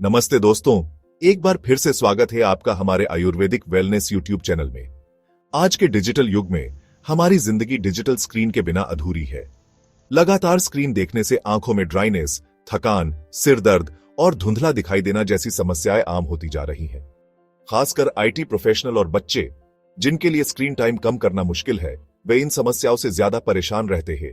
नमस्ते दोस्तों, एक बार फिर से स्वागत है आपका हमारे आयुर्वेदिक वेलनेस यूट्यूब चैनल में। आज के डिजिटल युग में हमारी जिंदगी डिजिटल स्क्रीन के बिना अधूरी है। लगातार स्क्रीन देखने से आंखों में ड्राइनेस, थकान, सिर दर्द और धुंधला दिखाई देना जैसी समस्याएं आम होती जा रही हैं। खासकर आईटी प्रोफेशनल और बच्चे, जिनके लिए स्क्रीन टाइम कम करना मुश्किल है, वे इन समस्याओं से ज्यादा परेशान रहते हैं।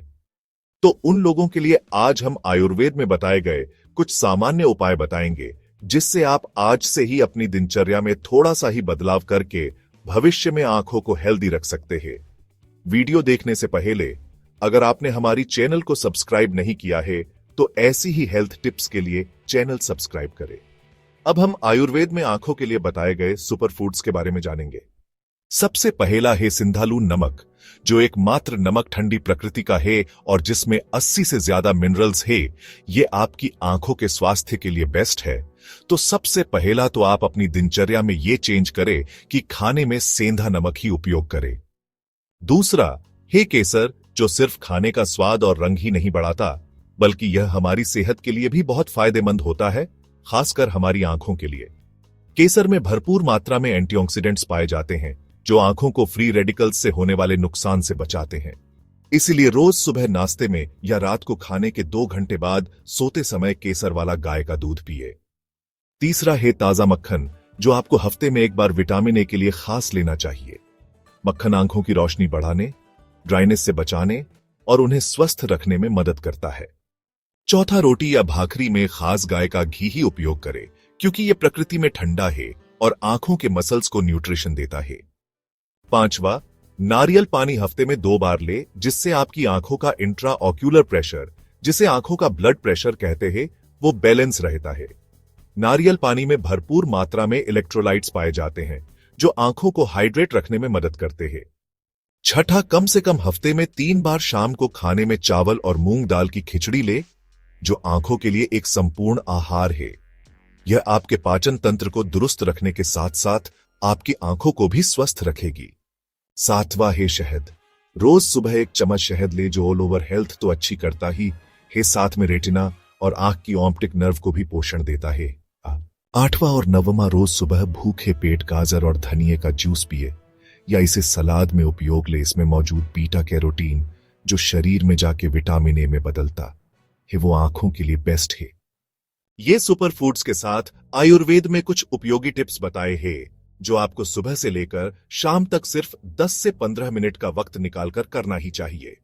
तो उन लोगों के लिए आज हम आयुर्वेद में बताए गए कुछ सामान्य उपाय बताएंगे, जिससे आप आज से ही अपनी दिनचर्या में थोड़ा सा ही बदलाव करके भविष्य में आंखों को हेल्दी रख सकते हैं। वीडियो देखने से पहले अगर आपने हमारी चैनल को सब्सक्राइब नहीं किया है तो ऐसी ही हेल्थ टिप्स के लिए चैनल सब्सक्राइब करें। अब हम आयुर्वेद में आंखों के लिए बताए गए सुपर फूड्स के बारे में जानेंगे। सबसे पहला है सिंधालू नमक, जो एकमात्र नमक ठंडी प्रकृति का है और जिसमें 80 से ज्यादा मिनरल्स है। ये आपकी आंखों के स्वास्थ्य के लिए बेस्ट है। तो सबसे पहला तो आप अपनी दिनचर्या में ये चेंज करें कि खाने में सेंधा नमक ही उपयोग करें। दूसरा है केसर, जो सिर्फ खाने का स्वाद और रंग ही नहीं बढ़ाता, बल्कि यह हमारी सेहत के लिए भी बहुत फायदेमंद होता है, खासकर हमारी आंखों के लिए। केसर में भरपूर मात्रा में एंटीऑक्सीडेंट्स पाए जाते हैं, जो आंखों को फ्री रेडिकल्स से होने वाले नुकसान से बचाते हैं। इसलिए रोज सुबह नाश्ते में या रात को खाने के 2 घंटे बाद सोते समय केसर वाला गाय का दूध पिए। तीसरा है ताजा मक्खन, जो आपको हफ्ते में एक बार विटामिन ए के लिए खास लेना चाहिए। मक्खन आंखों की रोशनी बढ़ाने, ड्राइनेस से बचाने और उन्हें स्वस्थ रखने में मदद करता है। चौथा, रोटी या भाखरी में खास गाय का घी ही उपयोग करें, क्योंकि यह प्रकृति में ठंडा है और आंखों के मसल्स को न्यूट्रिशन देता है। पांचवा, नारियल पानी हफ्ते में 2 बार ले, जिससे आपकी आंखों का इंट्रा ऑक्यूलर प्रेशर, जिसे आंखों का ब्लड प्रेशर कहते हैं, वो बैलेंस रहता है। नारियल पानी में भरपूर मात्रा में इलेक्ट्रोलाइट्स पाए जाते हैं, जो आंखों को हाइड्रेट रखने में मदद करते हैं। छठा, कम से कम हफ्ते में 3 बार शाम को खाने में चावल और मूंग दाल की खिचड़ी ले, जो आंखों के लिए एक संपूर्ण आहार है। यह आपके पाचन तंत्र को दुरुस्त रखने के साथ साथ आपकी आंखों को भी स्वस्थ रखेगी। 7वां है शहद। रोज सुबह 1 चम्मच शहद ले, जो ऑल ओवर हेल्थ तो अच्छी करता ही है, साथ में रेटिना और आंख की ऑप्टिक नर्व को भी पोषण देता है। 8वां और 9वां, रोज सुबह भूखे पेट गाजर और धनिए का जूस पिए या इसे सलाद में उपयोग ले। इसमें मौजूद बीटा कैरोटीन, जो शरीर में जाके विटामिन ए में बदलता है, वो आंखों के लिए बेस्ट है। ये सुपर फूड्स के साथ आयुर्वेद में कुछ उपयोगी टिप्स बताए हैं, जो आपको सुबह से लेकर शाम तक सिर्फ 10 से 15 मिनट का वक्त निकालकर करना ही चाहिए।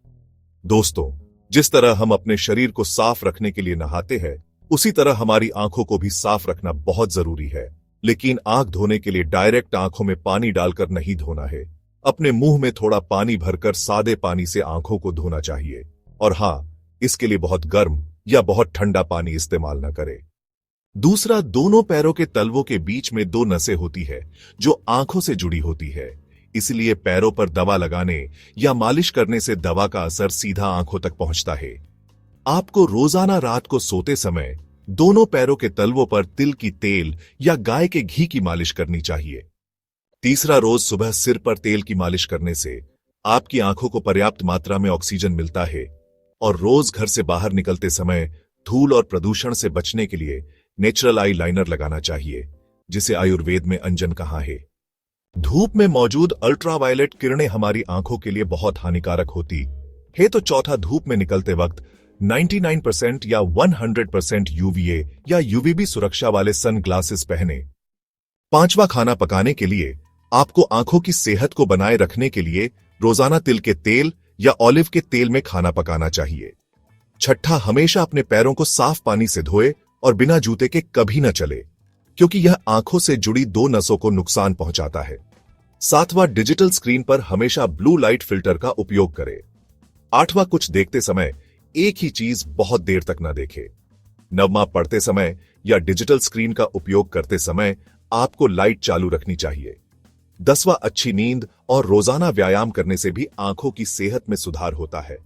दोस्तों, जिस तरह हम अपने शरीर को साफ रखने के लिए नहाते हैं, उसी तरह हमारी आंखों को भी साफ रखना बहुत जरूरी है। लेकिन आंख धोने के लिए डायरेक्ट आंखों में पानी डालकर नहीं धोना है। अपने मुंह में थोड़ा पानी भरकर सादे पानी से आंखों को धोना चाहिए। और हां, इसके लिए बहुत गर्म या बहुत ठंडा पानी इस्तेमाल न करें। दूसरा, दोनों पैरों के तलवों के बीच में 2 नसें होती है, जो आंखों से जुड़ी होती है। इसलिए पैरों पर दवा लगाने या मालिश करने से दवा का असर सीधा आंखों तक पहुंचता है। आपको रोजाना रात को सोते समय दोनों पैरों के तलवों पर तिल की तेल या गाय के घी की मालिश करनी चाहिए। तीसरा, रोज सुबह सिर पर तेल की मालिश करने से आपकी आंखों को पर्याप्त मात्रा में ऑक्सीजन मिलता है। और रोज घर से बाहर निकलते समय धूल और प्रदूषण से बचने के लिए नेचुरल आई लाइनर लगाना चाहिए, जिसे आयुर्वेद में अंजन कहा है। धूप में मौजूद अल्ट्रावायलेट किरणें हमारी आंखों के लिए बहुत हानिकारक होती है। तो चौथा, धूप में निकलते वक्त 99% या 100% यूवीए या यूवीबी सुरक्षा वाले सन ग्लासेस पहने। 5वां, खाना पकाने के लिए आपको आंखों की सेहत को बनाए रखने के लिए रोजाना तिल के तेल या ऑलिव के तेल में खाना पकाना चाहिए। 6ठा, हमेशा अपने पैरों को साफ पानी से धोए और बिना जूते के कभी न चले, क्योंकि यह आंखों से जुड़ी 2 नसों को नुकसान पहुंचाता है। 7वां, डिजिटल स्क्रीन पर हमेशा ब्लू लाइट फिल्टर का उपयोग करें। 8वां, कुछ देखते समय एक ही चीज बहुत देर तक न देखें। 9वां, पढ़ते समय या डिजिटल स्क्रीन का उपयोग करते समय आपको लाइट चालू रखनी चाहिए। 10वां, अच्छी नींद और रोजाना व्यायाम करने से भी आंखों की सेहत में सुधार होता है।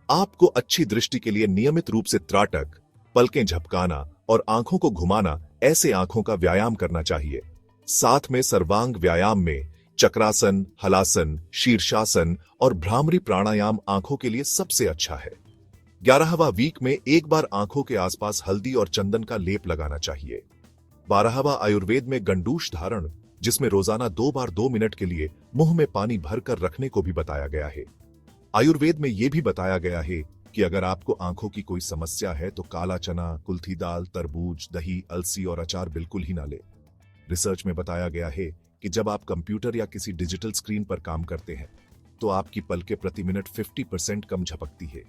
आपको अच्छी दृष्टि के लिए नियमित रूप से त्राटक, पलकें झपकाना और आंखों को घुमाना, ऐसे आंखों का व्यायाम करना चाहिए। साथ में सर्वांग व्यायाम में चक्रासन, हलासन, शीर्षासन और भ्रामरी प्राणायाम आंखों के लिए सबसे अच्छा है। 11वां, वीक में एक बार आंखों के आसपास हल्दी और चंदन का लेप लगाना चाहिए। 12वां आयुर्वेद में गंडूश धारण, जिसमें रोजाना 2 बार 2 मिनट के लिए मुंह में पानी भरकर रखने को भी बताया गया है। आयुर्वेद में यह भी बताया गया है कि अगर आपको आंखों की कोई समस्या है तो काला चना, कुल्थी दाल, तरबूज, दही, अलसी और अचार बिल्कुल ही ना ले। रिसर्च में बताया गया है कि जब आप कंप्यूटर या किसी डिजिटल स्क्रीन पर काम करते हैं तो आपकी पलकें प्रति मिनट 50% कम झपकती है।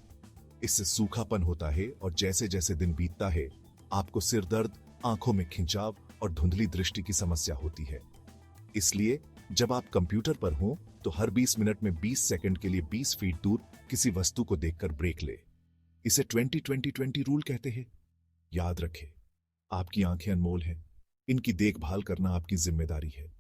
इससे सूखापन होता है और जैसे जैसे दिन बीतता है आपको सिर दर्द, आंखों में खिंचाव और धुंधली दृष्टि की समस्या होती है। इसलिए जब आप कंप्यूटर पर हों तो हर 20 मिनट में 20 सेकंड के लिए 20 फीट दूर किसी वस्तु को देखकर ब्रेक ले। इसे 20-20-20 रूल कहते हैं। याद रखें, आपकी आंखें अनमोल हैं, इनकी देखभाल करना आपकी जिम्मेदारी है।